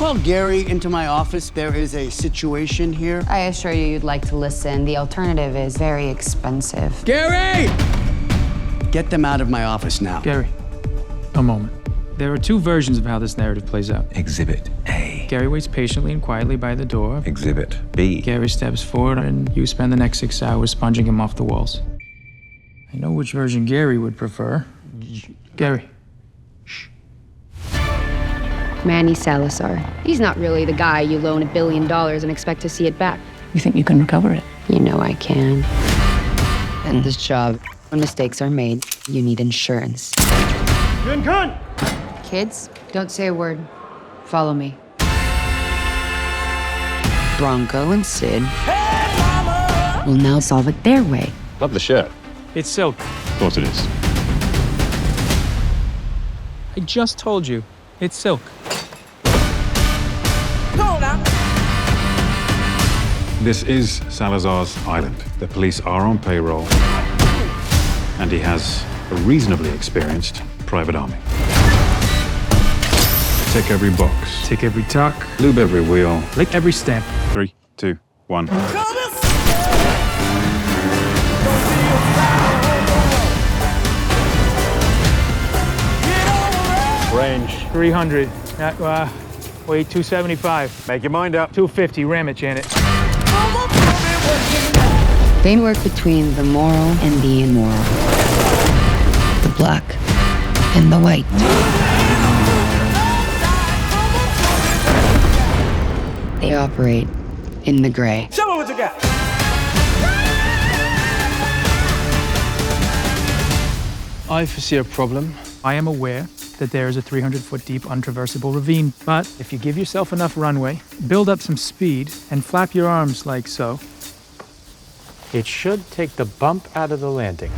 call Gary into my office? There is a situation here. I assure you you'd like to listen. The alternative is very expensive. Gary! Get them out of my office now. Gary, a moment. There are two versions of how this narrative plays out. Exhibit A. Gary waits patiently and quietly by the door. Exhibit B. Gary steps forward and you spend the next 6 hours sponging him off the walls. I know which version Gary would prefer. Gary. Manny Salazar. He's not really the guy you loan $1 billion and expect to see it back. You think you can recover it? You know I can. And this job, when mistakes are made, you need insurance. Kids, don't say a word. Follow me. Bronco and Sid will now solve it their way. Love the shirt. It's silk. Of course it is. I just told you. It's silk. This is Salazar's island. The police are on payroll, and he has a reasonably experienced private army. Tick every box. Tick every tuck. Lube every wheel. Lick every stamp. 3, 2, 1. Range. 300. Weight 275. Make your mind up. 250. Ram it, Janet. They work between the moral and the immoral. The black and the white. They operate in the gray. Show me what you got. I foresee a problem. I am aware that there is a 300-foot deep untraversable ravine, but if you give yourself enough runway, build up some speed, and flap your arms like so, It should take the bump out of the landing.